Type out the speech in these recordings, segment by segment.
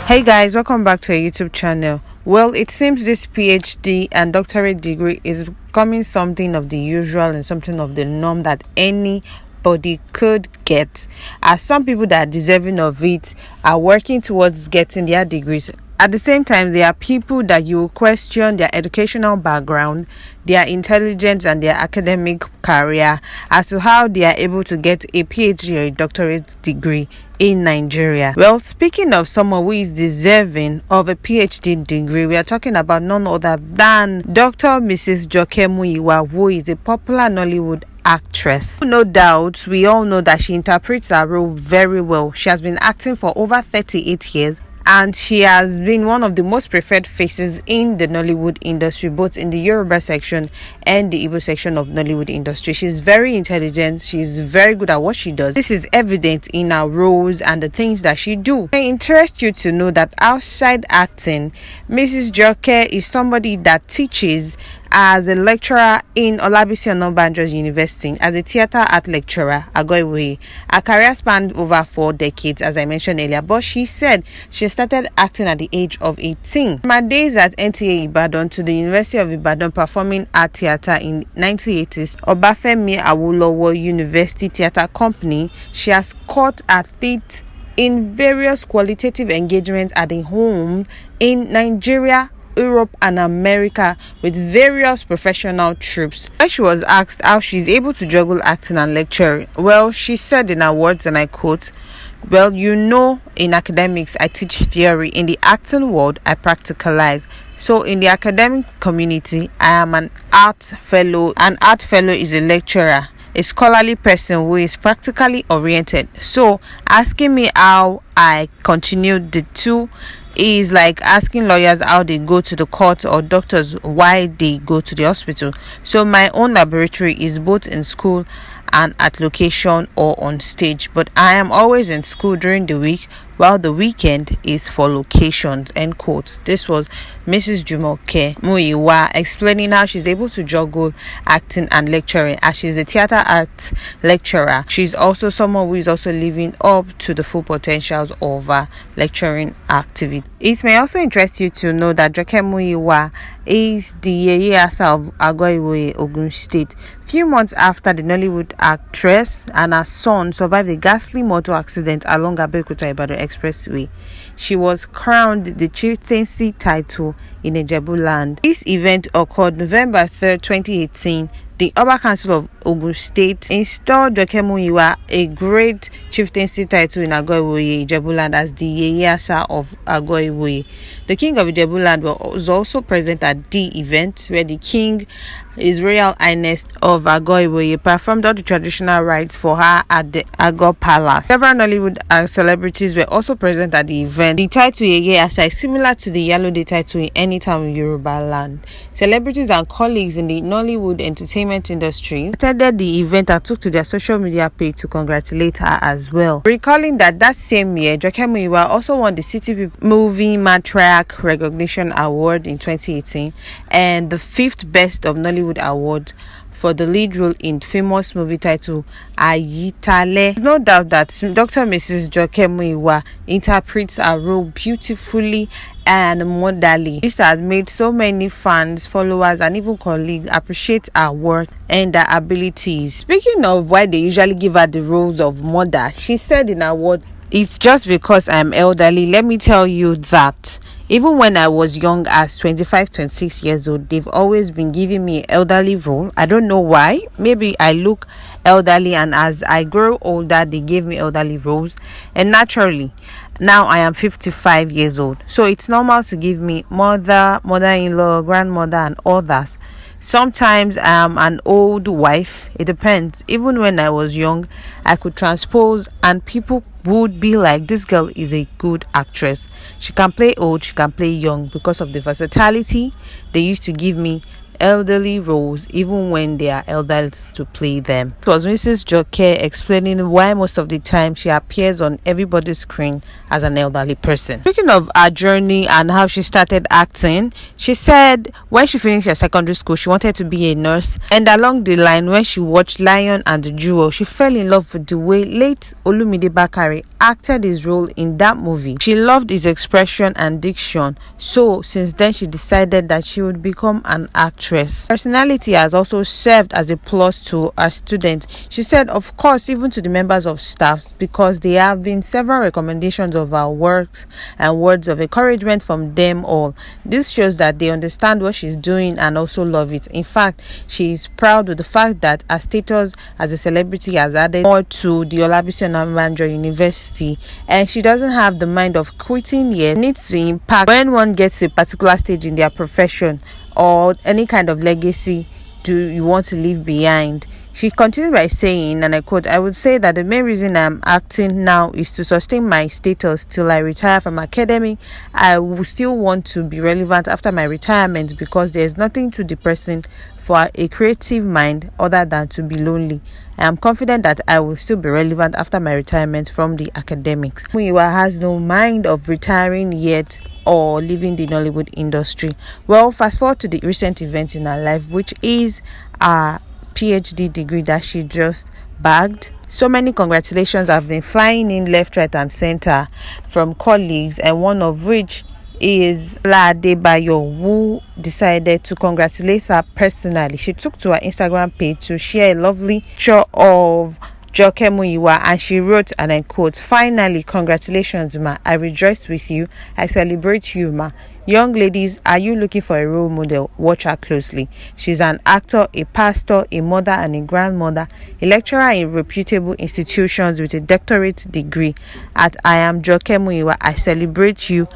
Hey guys, welcome back to our YouTube channel. Well, it seems this PhD and doctorate degree is becoming something of the usual and something of the norm that anybody could get, as some people that are deserving of it are working towards getting their degrees. At the same time, there are people that you question their educational background, their intelligence, and their academic career as to how they are able to get a PhD or a doctorate degree in Nigeria. Well, speaking of someone who is deserving of a PhD degree, we are talking about none other than Dr. Mrs. Joke Muyiwa, who is a popular Nollywood actress. No doubt, we all know that she interprets her role very well. She has been acting for over 38 years. And she has been one of the most preferred faces in the Nollywood industry, both in the Yoruba section and the Igbo section of Nollywood industry. She's very intelligent. She's very good at what she does. This is evident in her roles and the things that she do. I interest you to know that outside acting, Mrs. Joke is somebody that teaches as a lecturer in Olabisi Onabanjo University, as a theatre art lecturer, Agoiwe. Her career spanned over 4 decades, as I mentioned earlier, but she said she started acting at the age of 18. From her days at NTA Ibadan to the University of Ibadan performing art theatre in 1980s, Obafemi Awolowo University Theatre Company, she has caught her teeth in various qualitative engagements at the home in Nigeria, Europe and America with various professional troupes. When she was asked how she's able to juggle acting and lecturing, well, she said in her words, and I quote, "Well, you know, in academics I teach theory, in the acting world I practicalize. So in the academic community I am an art fellow. An art fellow is a lecturer, a scholarly person who is practically oriented. So asking me how I continue the two is like asking lawyers how they go to the court or doctors why they go to the hospital. So my own laboratory is both in school and at location or on stage, but I am always in school during the week while the weekend is for locations," end quote. This was Mrs. Jumoke Muyiwa explaining how she's able to juggle acting and lecturing. As she's a theatre art lecturer, she's also someone who is also living up to the full potentials of her lecturing activity. It may also interest you to know that Joke Muyiwa is the Yeye Asa of Agoiwe, Ogun State. Few months after the Nollywood actress and her son survived a ghastly motor accident along Abeokuta-Ibadan Expressway, she was crowned the chieftaincy title in Ijebu land. This event occurred November 3rd, 2018. The Oba Council of Ogun State installed Joke Muyiwa a great chieftaincy title in Agoiwoye, Ijebuland, as the Yeye Asa of Agoiwoye. The King of Ijebuland was also present at the event, where the King, His Royal Highness of Agoiwoye, performed all the traditional rites for her at the Ago Palace. Several Nollywood celebrities were also present at the event. The title Yeye Asa is similar to the Yalode title in any town in Yoruba land. Celebrities and colleagues in the Nollywood entertainment industry attended the event and took to their social media page to congratulate her as well. Recalling that same year, Joke Muyiwa also won the City Movie Matriarch Recognition Award in 2018 and the 5th Best of Nollywood Award for the lead role in famous movie title Ayitale. No doubt that Dr. Mrs. Joke Muyiwa interprets her role beautifully and modally. This has made so many fans, followers, and even colleagues appreciate her work and her abilities. Speaking of why they usually give her the roles of mother, she said in her words, "It's just because I'm elderly. Let me tell you that even when I was young, as 25, 26 years old, they've always been giving me an elderly role. I don't know why. Maybe I look elderly, and as I grow older, they gave me elderly roles. And naturally, now I am 55 years old. So it's normal to give me mother, mother-in-law, grandmother, and others. Sometimes I am an old wife. It depends. Even when I was young, I could transpose and people would be like, this girl is a good actress. She can play old, she can play young, because of the versatility they used to give me elderly roles even when they are elders to play them. It was Mrs. Joke explaining why most of the time she appears on everybody's screen as an elderly person. Speaking of her journey and how she started acting, she said when she finished her secondary school she wanted to be a nurse, and along the line when she watched Lion and the Jewel, she fell in love with the way late Olumide Bakare acted his role in that movie. She loved his expression and diction, so since then she decided that she would become an actress. Personality has also served as a plus to her students. She said, of course, even to the members of staff, because there have been several recommendations of her works and words of encouragement from them all. This shows that they understand what she's doing and also love it. In fact, she is proud of the fact that her status as a celebrity has added more to the Olabisi Onabanjo University, and she doesn't have the mind of quitting yet. It needs to impact when one gets to a particular stage in their profession or any kind of legacy do you want to leave behind. She continued by saying, and I quote, "I would say that the main reason I'm acting now is to sustain my status till I retire from academy. I will still want to be relevant after my retirement because there's nothing too depressing for a creative mind other than to be lonely. I am confident that I will still be relevant after my retirement from the academics." Muyiwa has no mind of retiring yet or leaving the Nollywood industry. Well, fast forward to the recent event in her life, which is a Ph.D. degree that she just bagged. So many congratulations have been flying in left, right and center from colleagues, and one of which is La Adebayo, who decided to congratulate her personally. She took to her Instagram page to share a lovely picture of Joke Muyiwa, and she wrote, and I quote, "Finally, congratulations, ma. I rejoice with you. I celebrate you, ma. Young ladies, are you looking for a role model? Watch her closely. She's an actor, a pastor, a mother and a grandmother, a lecturer in reputable institutions with a doctorate degree. At I am Joke Muyiwa, I celebrate you,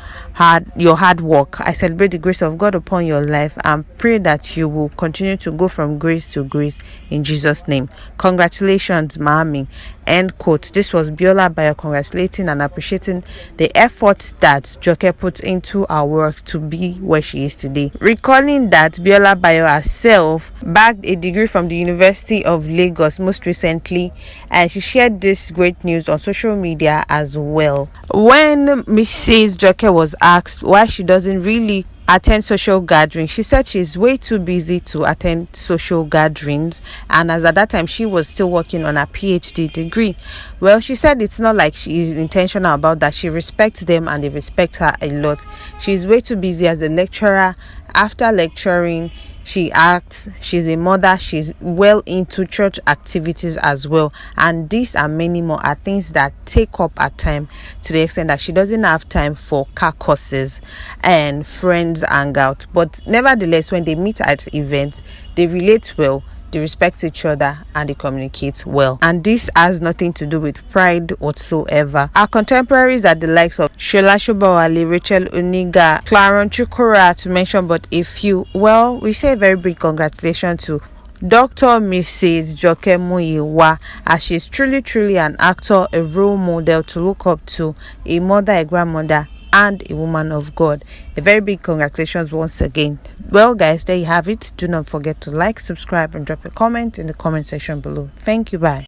your hard work. I celebrate the grace of God upon your life and pray that you will continue to go from grace to grace in Jesus' name. Congratulations, Mami." End quote. This was Biola Bayo congratulating and appreciating the effort that Joke put into her work to be where she is today. Recalling that Biola Bayo herself bagged a degree from the University of Lagos most recently, and she shared this great news on social media as well. When Mrs. Joke was asked why she doesn't really attend social gatherings, she said she's way too busy to attend social gatherings, and as at that time she was still working on her PhD degree. Well, she said it's not like she is intentional about that. She respects them and they respect her a lot. She's way too busy as a lecturer. After lecturing, she acts, she's a mother, she's well into church activities as well, and these and many more are things that take up her time to the extent that she doesn't have time for car courses and friends hangout. But nevertheless, when they meet at events, they relate well, they respect each other, and they communicate well. And this has nothing to do with pride whatsoever. Our contemporaries are the likes of Shola Shobawale, Rachel Oniga, Claron Chukura, to mention but a few. Well, we say a very big congratulations to Dr. Mrs. Joke Muyiwa, as she's truly an actor, a role model to look up to, a mother, a grandmother, and a woman of God. A very big congratulations once again. Well, guys, there you have it. Do not forget to like, subscribe, and drop a comment in the comment section below. Thank you. Bye.